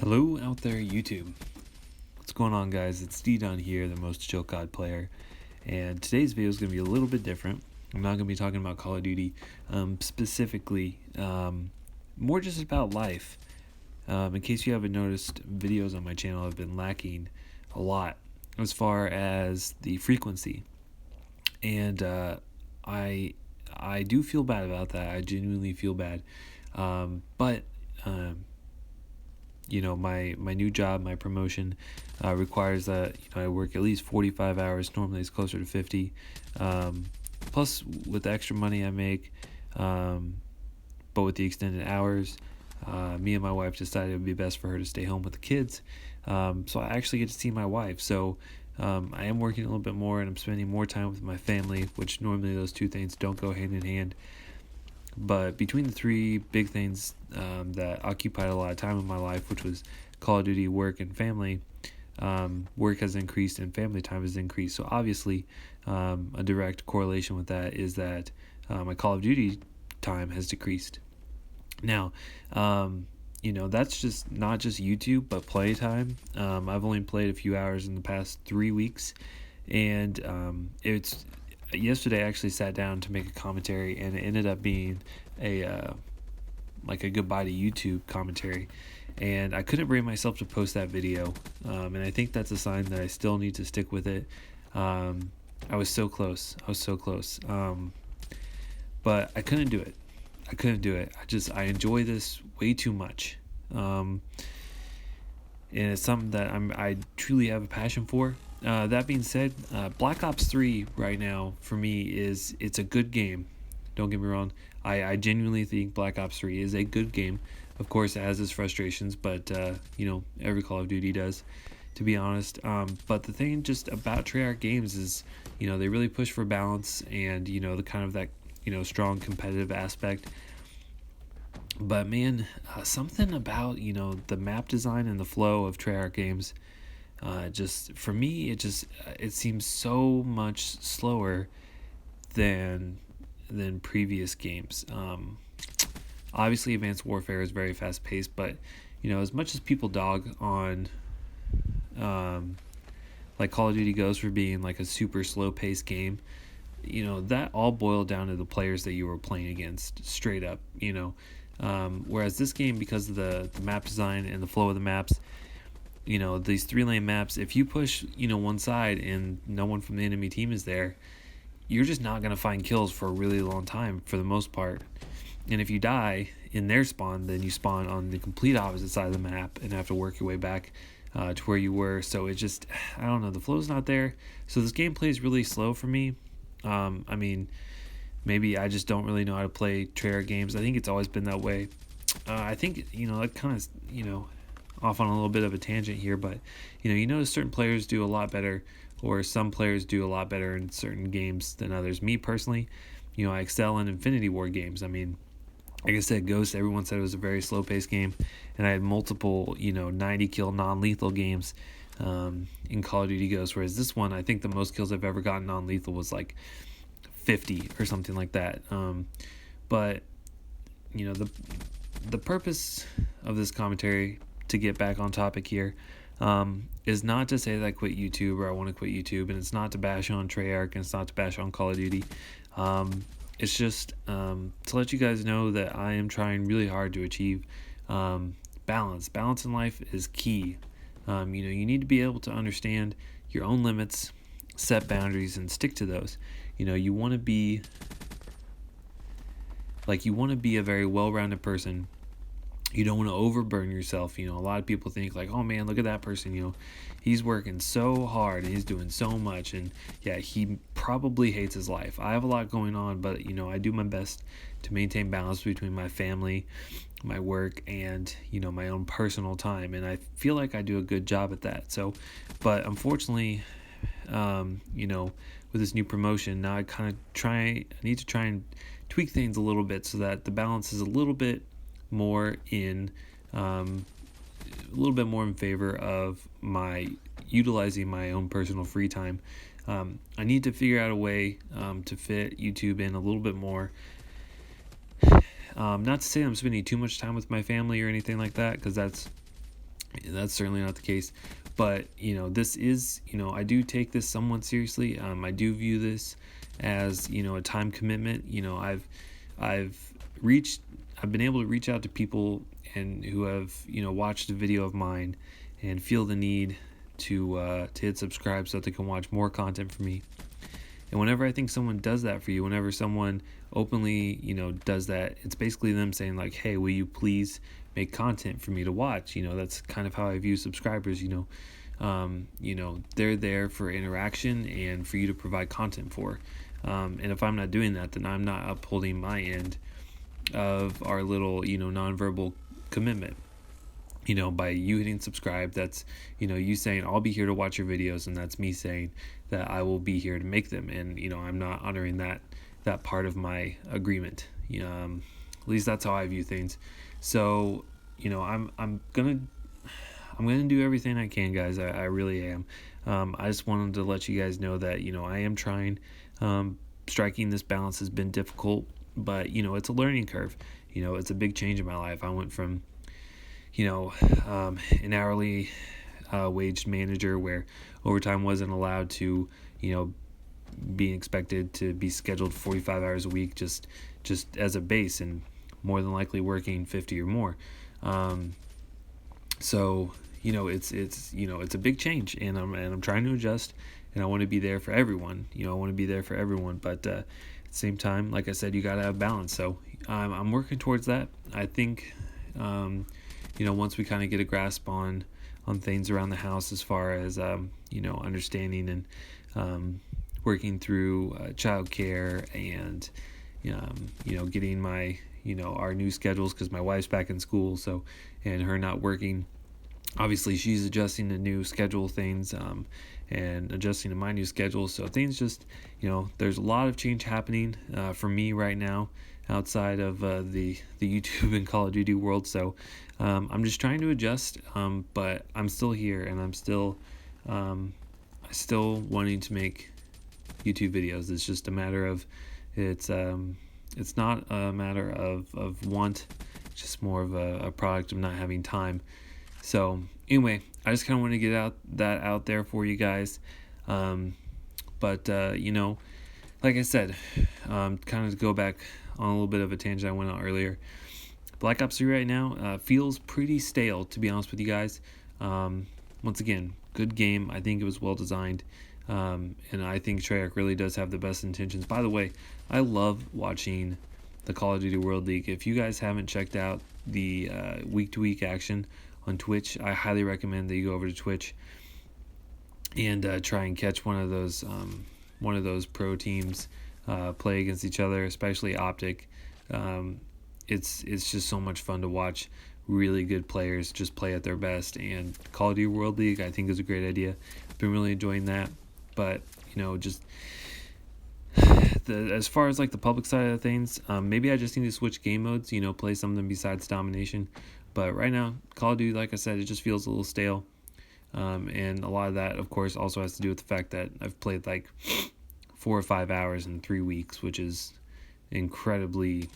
Hello out there, YouTube. What's going on, guys? It's D-Don here, the most chill COD player, and today's video is going to be a little bit different. I'm not going to be talking about Call of Duty specifically, more just about life. In case you haven't noticed, videos on my channel have been lacking a lot as far as the frequency, and I do feel bad about that. I genuinely feel bad, but my new job, my promotion, requires that I work at least 45 hours. Normally it's closer to 50. Plus, with the extra money I make, but with the extended hours, me and my wife decided it would be best for her to stay home with the kids. So I actually get to see my wife. So I am working a little bit more, and I'm spending more time with my family, which normally those two things don't go hand in hand. But between the three big things that occupied a lot of time in my life, which was Call of Duty, work, and family, work has increased and family time has increased. So obviously, a direct correlation with that is that my Call of Duty time has decreased. Now, that's just not just YouTube, but play time. I've only played a few hours in the past 3 weeks, and it's yesterday I actually sat down to make a commentary, and it ended up being a goodbye to YouTube commentary, and I couldn't bring myself to post that video, and I think that's a sign that I still need to stick with it. I was so close, but I couldn't do it. I enjoy this way too much, and it's something that I truly have a passion for. That being said, Black Ops 3 right now for me it's a good game. Don't get me wrong. I genuinely think Black Ops 3 is a good game. Of course, it has its frustrations, but every Call of Duty does, to be honest. But the thing just about Treyarch games is, they really push for balance and the kind of that strong competitive aspect. But man, something about the map design and the flow of Treyarch games. Just for me, it seems so much slower than previous games. Obviously, Advanced Warfare is very fast paced, but as much as people dog on like Call of Duty goes for being like a super slow paced game, that all boiled down to the players that you were playing against, straight up. Whereas this game, because of the map design and the flow of the maps, these 3-lane maps, if you push one side and no one from the enemy team is there, you're just not going to find kills for a really long time for the most part. And if you die in their spawn, then you spawn on the complete opposite side of the map and have to work your way back to where you were. So it just, I don't know, the flow's not there. So this gameplay is really slow for me. Maybe I just don't really know how to play Treyarch games. I think it's always been that way. I think that kind of off on a little bit of a tangent here, but notice certain players do a lot better, or some players do a lot better in certain games than others. Me personally, I excel in Infinity Ward games. Like I said, Ghost, everyone said it was a very slow paced game, and I had multiple 90 kill non-lethal games in Call of Duty Ghost, whereas this one, I think the most kills I've ever gotten non-lethal was like 50 or something like that. But the purpose of this commentary, to get back on topic here, is not to say that I quit YouTube or I want to quit YouTube, and it's not to bash on Treyarch, and it's not to bash on Call of Duty. It's just to let you guys know that I am trying really hard to achieve balance. Balance in life is key. You need to be able to understand your own limits, set boundaries, and stick to those. You want to be a very well-rounded person. You don't want to overburn yourself. A lot of people think like, oh man, look at that person, he's working so hard and he's doing so much, and yeah, he probably hates his life. I have a lot going on, but I do my best to maintain balance between my family, my work, and my own personal time, and I feel like I do a good job at that. So, but unfortunately, with this new promotion, now I need to try and tweak things a little bit so that the balance is a little bit more in favor of my utilizing my own personal free time. I need to figure out a way to fit YouTube in a little bit more. Not to say I'm spending too much time with my family or anything like that, because that's That's certainly not the case. But this is, I do take this somewhat seriously. I do view this as a time commitment. I've reached I've been able to reach out to people and who have watched a video of mine and feel the need to hit subscribe so that they can watch more content from me. And whenever I think someone does that for you, whenever someone openly, does that, it's basically them saying like, "Hey, will you please make content for me to watch?" That's kind of how I view subscribers. They're there for interaction and for you to provide content for. And if I'm not doing that, then I'm not upholding my end of our little, nonverbal commitment. By you hitting subscribe, that's, you saying I'll be here to watch your videos, and that's me saying that I will be here to make them. And, I'm not honoring that part of my agreement. At least that's how I view things. So, I'm gonna do everything I can, guys. I really am. I just wanted to let you guys know that, I am trying. Striking this balance has been difficult, but, it's a learning curve. It's a big change in my life. I went from an hourly waged manager where overtime wasn't allowed to, being expected to be scheduled 45 hours a week just as a base, and more than likely working 50 or more. So it's a big change, and I'm trying to adjust, and I want to be there for everyone. But at the same time, like I said, you got to have balance. So I'm working towards that. I think once we kind of get a grasp on things around the house, as far as understanding and working through childcare and getting my our new schedules, because my wife's back in school, so, and her not working, obviously she's adjusting to new schedule things, and adjusting to my new schedule. So things just, there's a lot of change happening for me right now outside of the YouTube and Call of Duty world. So I'm just trying to adjust, but I'm still here, and I'm still wanting to make YouTube videos. It's just a matter of, it's not a matter of want, it's just more of a product of not having time. So anyway, I just kind of want to get that out there for you guys. But like I said, kind of to go back on a little bit of a tangent I went on earlier, Black Ops 3 right now feels pretty stale, to be honest with you guys. Once again, good game. I think it was well designed. And I think Treyarch really does have the best intentions. By the way, I love watching the Call of Duty World League. If you guys haven't checked out the week-to-week action on Twitch, I highly recommend that you go over to Twitch and try and catch one of those pro teams play against each other, especially Optic. It's just so much fun to watch really good players just play at their best. And Call of Duty World League, I think, is a great idea. Been really enjoying that. But just as far as like the public side of things, maybe I just need to switch game modes, play something besides domination. But right now, Call of Duty, like I said, it just feels a little stale. And a lot of that, of course, also has to do with the fact that I've played like 4 or 5 hours in 3 weeks, which is incredibly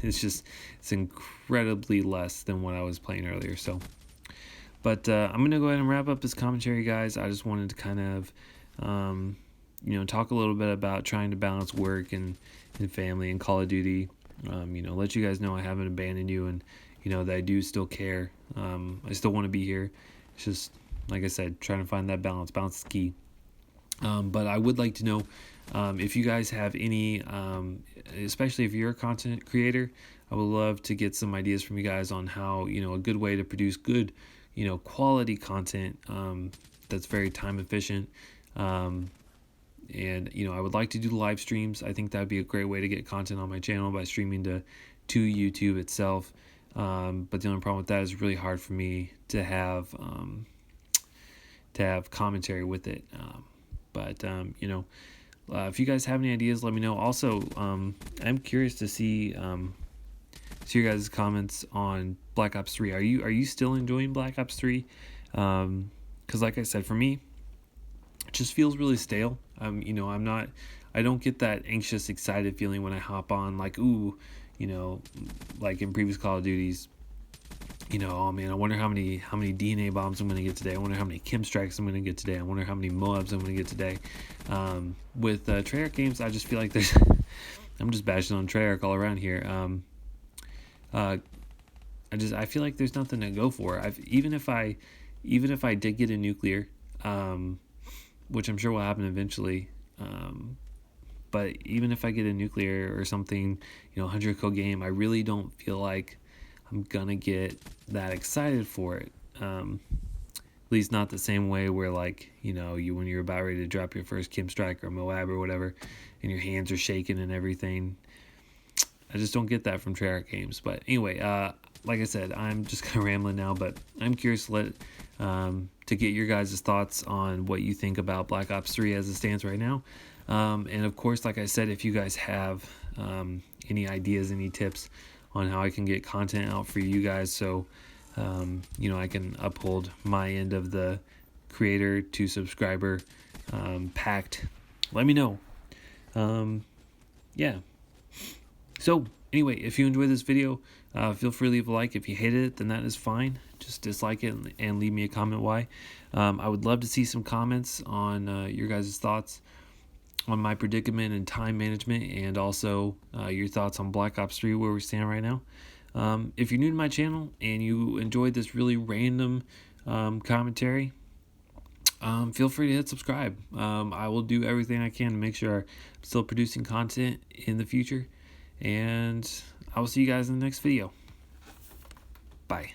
it's incredibly less than what I was playing earlier. So, but I'm gonna go ahead and wrap up this commentary, guys. I just wanted to kind of talk a little bit about trying to balance work and family and Call of Duty. Let you guys know I haven't abandoned you, and that I do still care. I still want to be here. It's just, like I said, trying to find that balance. Balance is key. But I would like to know if you guys have any, especially if you're a content creator, I would love to get some ideas from you guys on how, a good way to produce good, quality content that's very time efficient. And, I would like to do live streams. I think that would be a great way to get content on my channel, by streaming to YouTube itself. But the only problem with that is really hard for me to have commentary with it. But if you guys have any ideas, let me know. Also, I'm curious to see your guys' comments on Black Ops 3. Are you still enjoying Black Ops 3? Because like I said, for me, it just feels really stale. I don't get that anxious, excited feeling when I hop on, like, ooh, like in previous Call of Duties, Oh man, I wonder how many DNA bombs I'm gonna get today. I wonder how many Kim strikes I'm gonna get today. I wonder how many Moabs I'm gonna get today. With Treyarch games, I just feel like there's I'm just bashing on Treyarch all around here. I feel like there's nothing to go for. Even if I did get a nuclear, which I'm sure will happen eventually. But even if I get a nuclear or something, 100 kill game, I really don't feel like I'm gonna get that excited for it. At least not the same way where when you're about ready to drop your first Kim strike or Moab or whatever, and your hands are shaking and everything. I just don't get that from Treyarch games. But anyway, like I said, I'm just kind of rambling now, but I'm curious to get your guys' thoughts on what you think about Black Ops 3 as it stands right now. And of course, like I said, if you guys have any ideas, any tips on how I can get content out for you guys, so I can uphold my end of the creator to subscriber pact, let me know. Yeah. So anyway, if you enjoyed this video, feel free to leave a like. If you hated it, then that is fine. Just dislike it and leave me a comment why. I would love to see some comments on your guys' thoughts on my predicament and time management, and also your thoughts on Black Ops 3, where we stand right now. If you're new to my channel and you enjoyed this really random commentary, feel free to hit subscribe. I will do everything I can to make sure I'm still producing content in the future, and I will see you guys in the next video. Bye.